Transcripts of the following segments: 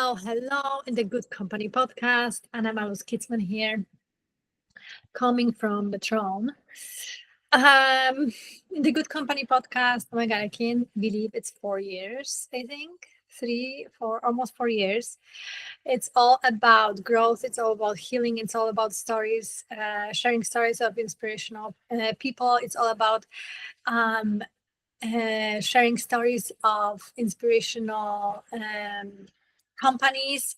Hello in the Good Company podcast. Anna Malus Kitzman here, coming from the throne. In the Good Company podcast, oh my God, I can't believe it's 4 years, I think. 3, 4, almost 4 years. It's all about growth. It's all about healing. It's all about stories, sharing stories of inspirational people. It's all about um, sharing stories of inspirational companies,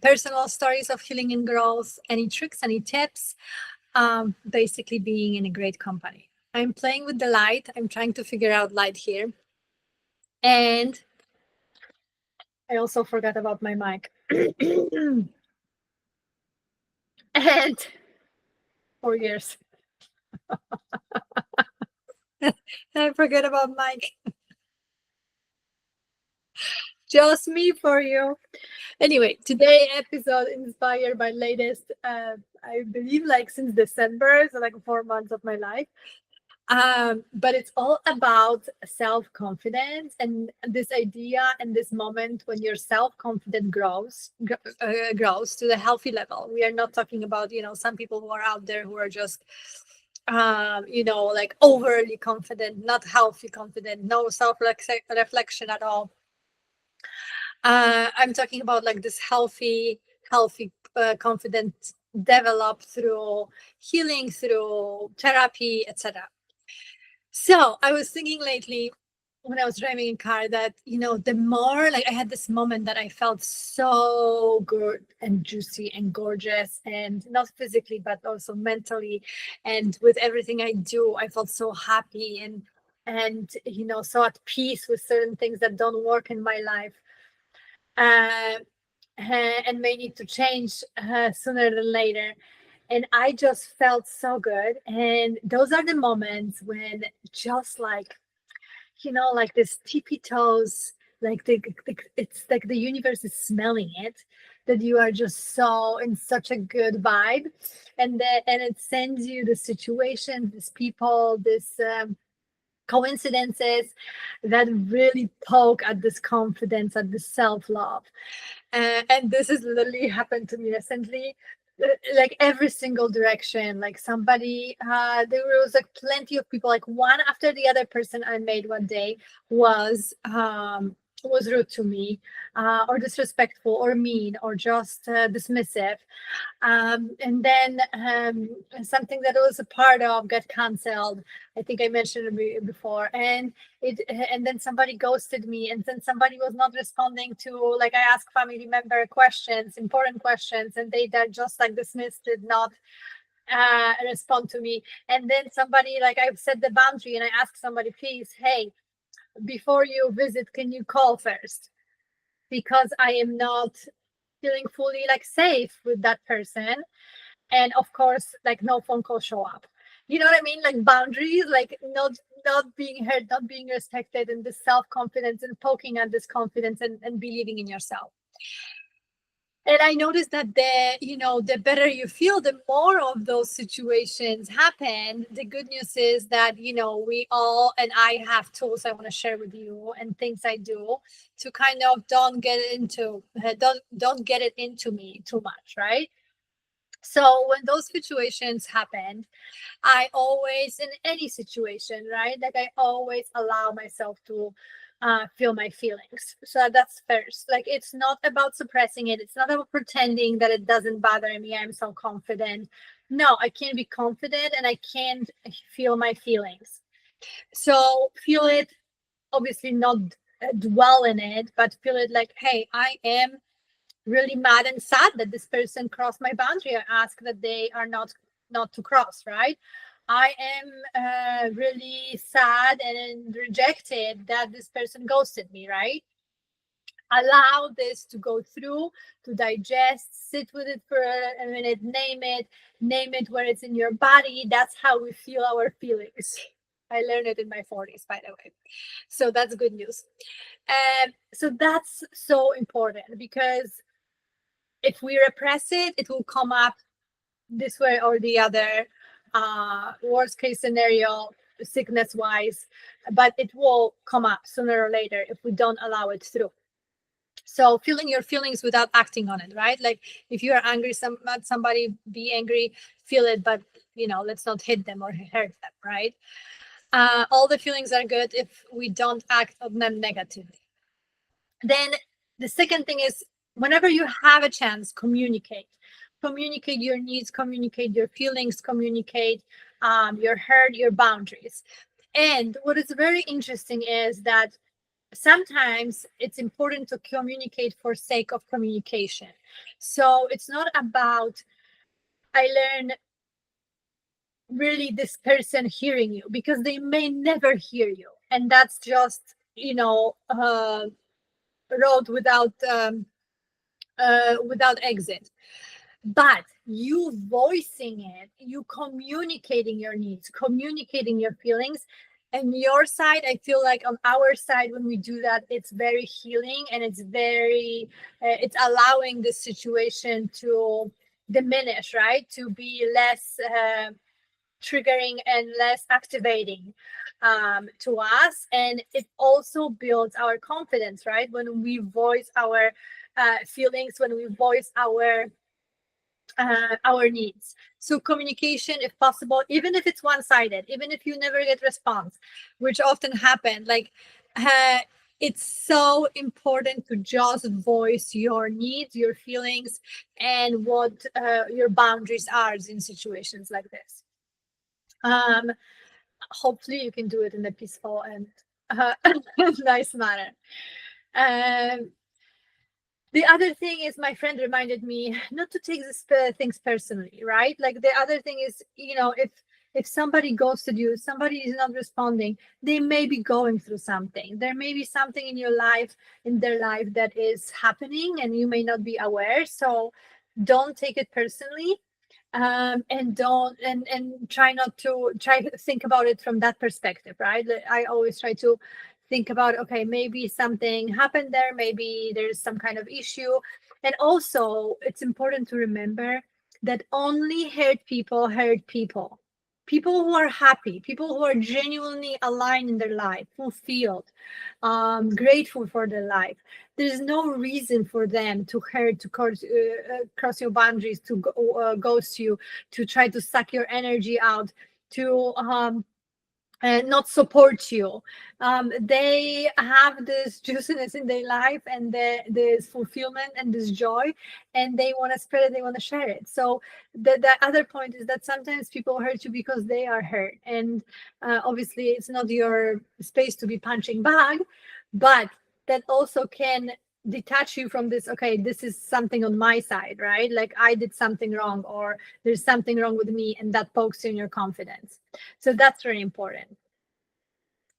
personal stories of healing and growth, any tricks, any tips, basically being in a great company. I'm playing with the light. I'm trying to figure out light here. And I also forgot about my mic. And 4 years. I forget about Mike. Just me for you. Anyway, today episode inspired by latest, I believe like since December, so like 4 months of my life. But it's all about self-confidence and this idea and this moment when your self-confidence grows to the healthy level. We are not talking about, some people who are out there who are just like overly confident, not healthy confident, no self-reflection at all. I'm talking about like this healthy confidence developed through healing, through therapy, etc. So I was thinking lately when I was driving in car that, the more like I had this moment that I felt so good and juicy and gorgeous, and not physically, but also mentally. And with everything I do, I felt so happy and so at peace with certain things that don't work in my life. And may need to change sooner than later. And I just felt so good. And those are the moments when just like, like this tippy toes, like it's like the universe is smelling it, that you are just so in such a good vibe. And it sends you the situation, these people, this coincidences that really poke at this confidence, at this self-love. And this has literally happened to me recently, like every single direction. Like somebody, there was like plenty of people, like one after the other person I made one day was rude to me, or disrespectful or mean or just dismissive. And then something that I was a part of got canceled. I think I mentioned it before. And then somebody ghosted me, and then somebody was not responding to, like, I asked family member questions, important questions, and they just like dismissed, did not respond to me. And then somebody, like, I've set the boundary and I asked somebody, please, hey, before you visit, can you call first? Because I am not feeling fully like safe with that person. And of course, like, no phone call show up. You know what I mean? Like boundaries, like not being heard, not being respected, and this self-confidence and poking at this confidence and believing in yourself. And I noticed that the better you feel, the more of those situations happen. The good news is that, we all, and I have tools I want to share with you and things I do to kind of don't get it into me too much, right? So when those situations happen, I always, in any situation, right? Like I always allow myself to feel my feelings. So that's first. Like, it's not about suppressing it. It's not about pretending that it doesn't bother me. I'm so confident. No, I can't be confident and I can't feel my feelings. So feel it, obviously not dwell in it, but feel it like, hey, I am really mad and sad that this person crossed my boundary. I ask that they are not to cross, right? I am really sad and rejected that this person ghosted me, right? Allow this to go through, to digest, sit with it for a minute, name it where it's in your body. That's how we feel our feelings. I learned it in my 40s, by the way. So that's good news. So that's so important, because if we repress it, it will come up this way or the other. Worst case scenario, sickness wise, but it will come up sooner or later if we don't allow it through. So feeling your feelings without acting on it, right? Like if you are angry at somebody, be angry, feel it, but let's not hit them or hurt them, right? All the feelings are good if we don't act on them negatively. Then the second thing is, whenever you have a chance, communicate your needs, communicate your feelings, communicate your hurt, your boundaries. And what is very interesting is that sometimes it's important to communicate for sake of communication. So it's not about, I learn, really this person hearing you, because they may never hear you, and that's just road without exit. But you voicing it, you communicating your needs, communicating your feelings, and your side, I feel like on our side, when we do that, it's very healing, and it's allowing the situation to diminish, right? To be less triggering and less activating to us. And it also builds our confidence, right? When we voice our feelings, when we voice our needs. So communication, if possible, even if it's one-sided, even if you never get response, which often happen, like uh, it's so important to just voice your needs, your feelings, and what your boundaries are in situations like this. um Hopefully you can do it in a peaceful and uh, nice manner. um the other thing is, my friend reminded me not to take these things personally, right? Like the other thing is, if somebody ghosted you, somebody is not responding, they may be going through something. There may be something in your life, in their life, that is happening, and you may not be aware. So don't take it personally. And don't and try to think about it from that perspective, right? Like, I always try to think about, okay, maybe something happened there, maybe there's some kind of issue. And also it's important to remember that only hurt people, people who are happy, people who are genuinely aligned in their life, fulfilled, grateful for their life. There's no reason for them to hurt, to cross your boundaries, to ghost you, to try to suck your energy out, to not support you. They have this juiciness in their life, and this fulfillment and this joy, and they want to spread it, they want to share it. So the other point is that sometimes people hurt you because they are hurt, and obviously it's not your space to be punching bag, but that also can detach you from this. Okay, this is something on my side, right? Like I did something wrong, or there's something wrong with me, and that pokes you in your confidence. So that's very important.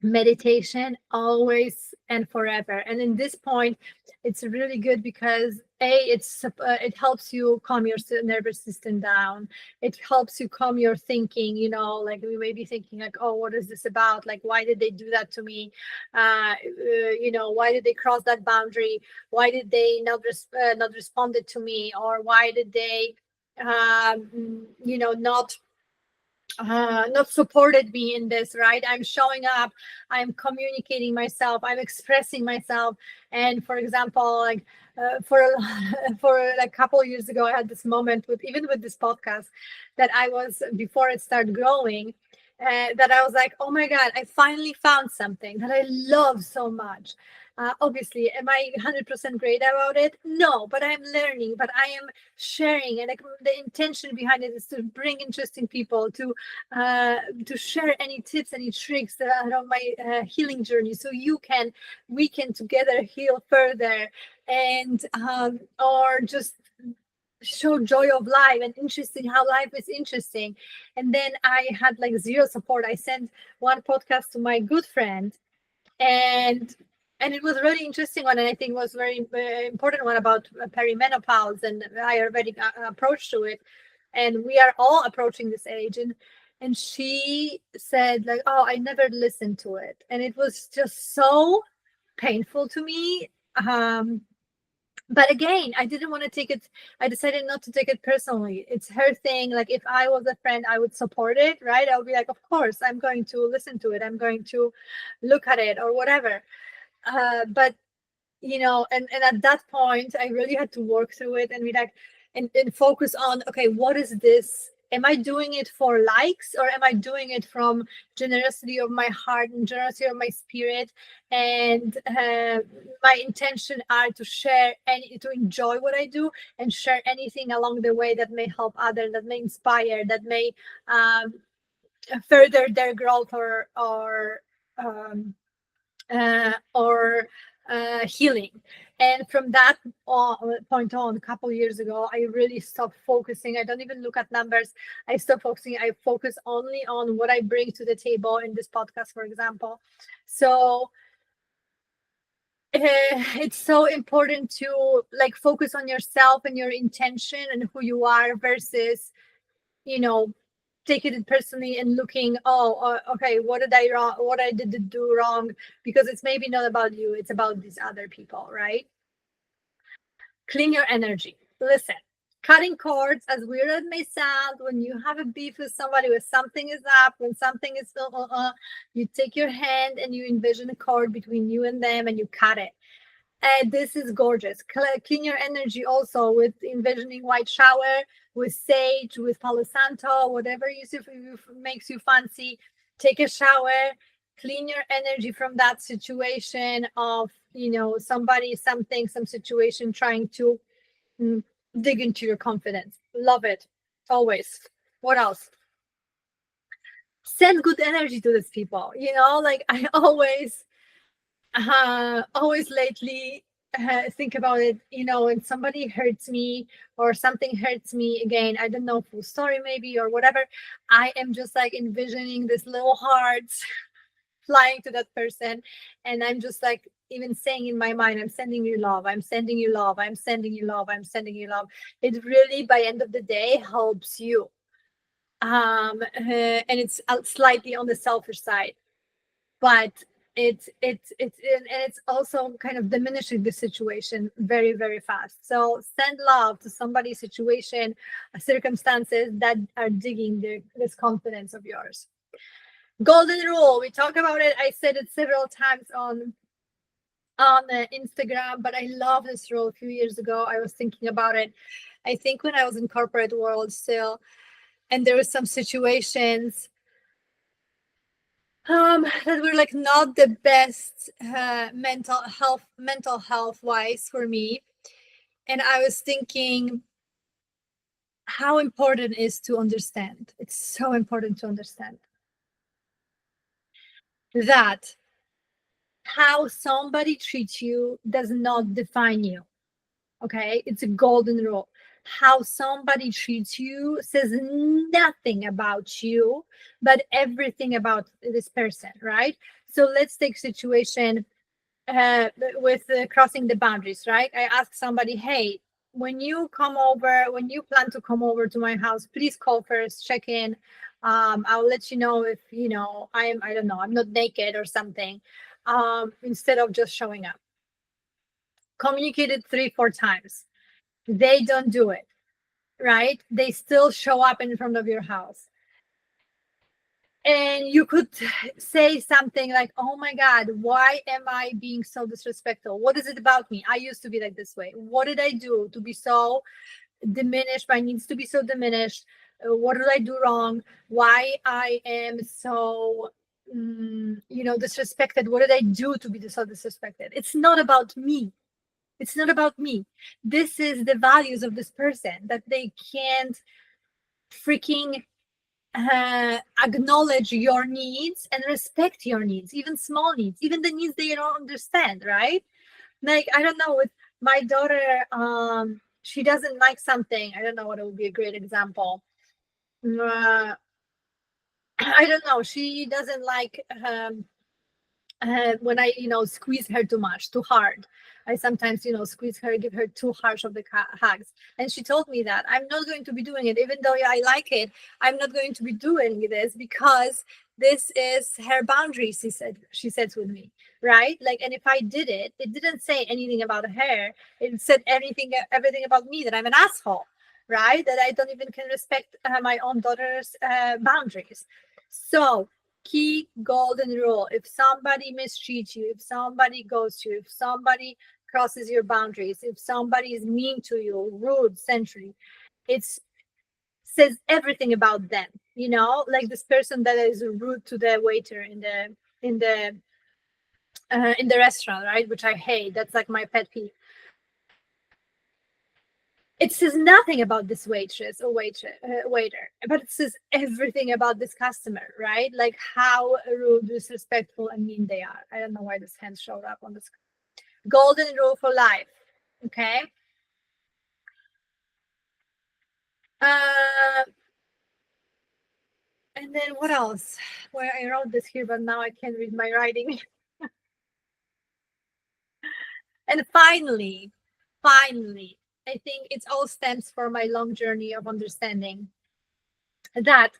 Meditation always and forever. And in this point, it's really good because it helps you calm your nervous system down. It helps you calm your thinking. Like we may be thinking like, oh, what is this about? Like, why did they do that to me? Why did they cross that boundary? Why did they not responded to me? Or why did they not supported me in this, right? I'm showing up, I'm communicating myself, I'm expressing myself. And for example, like for a couple of years ago, I had this moment with this podcast, that I was, before it started growing, that I was like, oh my God, I finally found something that I love so much. Obviously, am I 100% great about it? No, but I'm learning, but I am sharing. And like, the intention behind it is to bring interesting people, to share any tips, any tricks that are on my healing journey, so we can together heal further, and or just show joy of life and interesting how life is interesting. And then I had like zero support. I sent one podcast to my good friend, and it was a really interesting one, and I think was very important one about perimenopause and Ayurvedic approach to it. And we are all approaching this age, and she said like, oh, I never listened to it, and it was just so painful to me. But again, I didn't want to take it. I decided not to take it personally. It's her thing. Like if I was a friend, I would support it, right? I'll be like, of course, I'm going to listen to it. I'm going to look at it or whatever. But and at that point I really had to work through it and be like, and focus on, okay, what is this? Am I doing it for likes, or am I doing it from generosity of my heart and generosity of my spirit? And my intention are to share and to enjoy what I do and share anything along the way that may help others, that may inspire, that may um, further their growth, um, or healing. And from that point on, a couple of years ago, I really stopped focusing. I don't even look at numbers. I stopped focusing. I focus only on what I bring to the table in this podcast, for example. So it's so important to like focus on yourself and your intention and who you are versus, you know, taking it personally and looking, okay, what did I wrong? What I did do wrong? Because it's maybe not about you. It's about these other people, right? Clean your energy. Listen, cutting cords, as weird as it may sound, when you have a beef with somebody, when something is up, when something is, you take your hand and you envision a cord between you and them and you cut it. And this is gorgeous. Clean your energy also with envisioning white shower, with sage, with Palo Santo, whatever makes you fancy. Take a shower, clean your energy from that situation of, somebody, something, some situation trying to mm, dig into your confidence. Love it. Always. What else? Send good energy to these people. Like I always lately think about it, when somebody hurts me or something hurts me again, I don't know, full story maybe or whatever, I am just like envisioning this little hearts flying to that person, and I'm just like even saying in my mind, I'm sending you love, I'm sending you love, I'm sending you love, I'm sending you love. It really, by end of the day, helps you. And it's slightly on the selfish side, but it's also kind of diminishing the situation very, very fast. So send love to somebody's situation, circumstances that are digging this confidence of yours. Golden rule, we talk about it. I said it several times on Instagram, but I love this rule. A few years ago I was thinking about it, I think when I was in corporate world still, and there were some situations that were like not the best mental health wise for me. And I was thinking how important it is to understand. It's so important to understand that how somebody treats you does not define you. Okay, it's a golden rule. How somebody treats you says nothing about you, but everything about this person, right? So let's take situation with crossing the boundaries, right? I ask somebody, hey, when you plan to come over to my house, please call first, check in. I'll let you know if I don't know, I'm not naked or something. Instead of just showing up. Communicate it 3-4 times. They don't do it, right? They still show up in front of your house. And you could say something like, oh my God, why am I being so disrespectful? What is it about me? I used to be like this way. What did I do to be so diminished? My needs to be so diminished? What did I do wrong? Why I am so, disrespected? What did I do to be so disrespected? It's not about me. It's not about me. This is the values of this person that they can't freaking acknowledge your needs and respect your needs, even small needs, even the needs they don't understand, right? Like, I don't know, with my daughter, she doesn't like something. I don't know what would be a great example. Uh, I don't know. She doesn't like when I, squeeze her too much, too hard. I sometimes, squeeze her, give her too harsh of the hugs. And she told me that I'm not going to be doing it, even though I like it. I'm not going to be doing this because this is her boundaries. She said with me, right? Like, and if I did it, it didn't say anything about her. It said everything about me, that I'm an asshole, right? That I don't even can respect my own daughter's boundaries. So key golden rule: if somebody mistreats you, if somebody goes to you, if somebody crosses your boundaries, if somebody is mean to you, rude, century, it's says everything about them. Like this person that is rude to the waiter in the in the restaurant, right? Which I hate. That's like my pet peeve. It says nothing about this waitress or waiter, but it says everything about this customer, right? Like how rude, disrespectful, and mean they are. I don't know why this hand showed up on this. Golden rule for life. Okay. Uh, and then what else? Well, I wrote this here, but now I can't read my writing. And finally, I think it all stems from my long journey of understanding that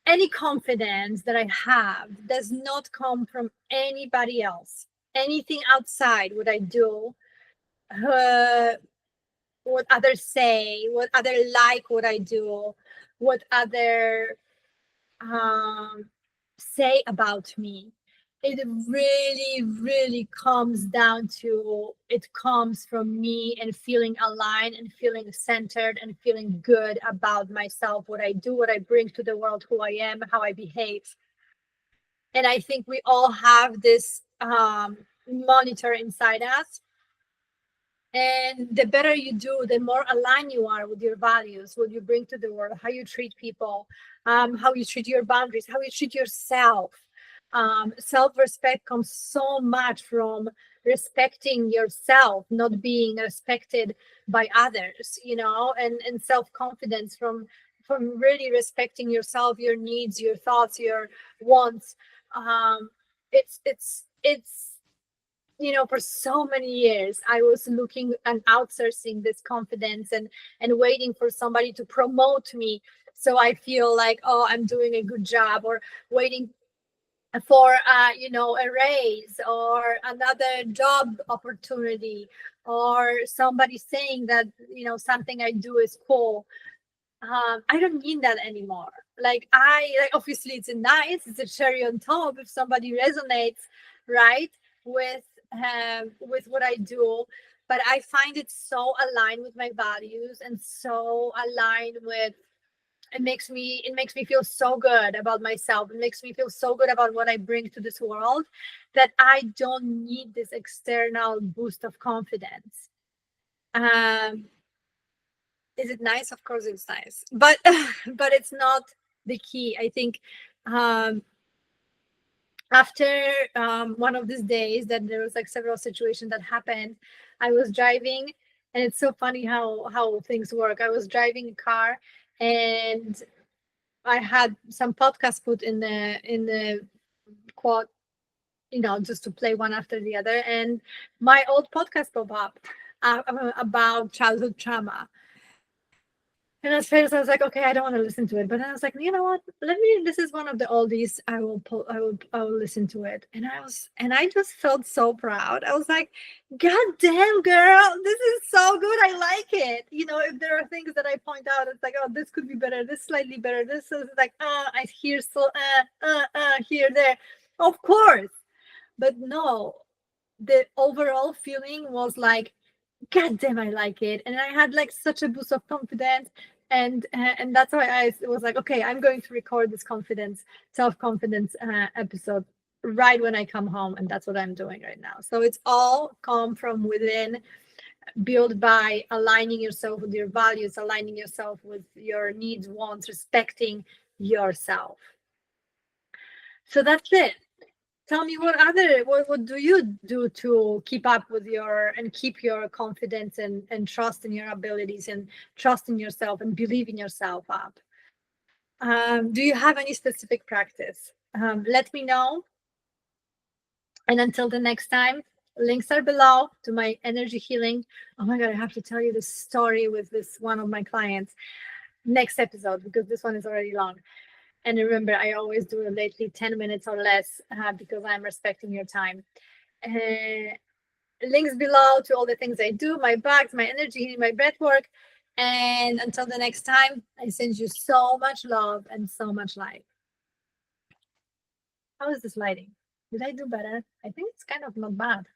any confidence that I have does not come from anybody else. Anything outside what I do, what others say, what others like what I do, what other say about me. It really, really comes down to it comes from me and feeling aligned and feeling centered and feeling good about myself, what I do, what I bring to the world, who I am, how I behave. And I think we all have this monitor inside us. And the better you do, the more aligned you are with your values, what you bring to the world, how you treat people, how you treat your boundaries, how you treat yourself. Self-respect comes so much from respecting yourself, not being respected by others, and self-confidence from really respecting yourself, your needs, your thoughts, your wants. It's for so many years I was looking and outsourcing this confidence and waiting for somebody to promote me, so I feel like, oh, I'm doing a good job, or waiting for a raise or another job opportunity, or somebody saying that something I do is cool. I don't need that anymore. Like obviously it's a cherry on top if somebody resonates, right, with what I do, but I find it so aligned with my values and so aligned with it makes me feel so good about myself. It makes me feel so good about what I bring to this world, that I don't need this external boost of confidence. Is it nice? Of course it's nice, but but it's not the key. I think after one of these days that there was like several situations that happened, I was driving, and it's so funny how things work. I was driving a car, and I had some podcasts put in the quad, just to play one after the other, and my old podcast pop up about childhood trauma. And at first I was like, okay, I don't want to listen to it. But then I was like, you know what? This is one of the oldies. I will listen to it. And I just felt so proud. I was like, God damn, girl, this is so good. I like it. If there are things that I point out, it's like, oh, this could be better. This slightly better. This is like, I hear so, here, there. Of course. But no, the overall feeling was like, God damn, I like it. And I had like such a boost of confidence. And that's why I was like, okay, I'm going to record this self-confidence episode right when I come home. And that's what I'm doing right now. So it's all come from within, built by aligning yourself with your values, aligning yourself with your needs, wants, respecting yourself. So that's it. Tell me what do you do to keep up with and keep your confidence and trust in your abilities and trust in yourself and believe in yourself up? Do you have any specific practice? Let me know. And until the next time, links are below to my energy healing. Oh my God, I have to tell you this story with this one of my clients next episode, because this one is already long. And remember, I always do it lately 10 minutes or less because I'm respecting your time. Links below to all the things I do, my bags, my energy, my breath work. And until the next time, I send you so much love and so much light. How is this lighting? Did I do better? I think it's kind of not bad.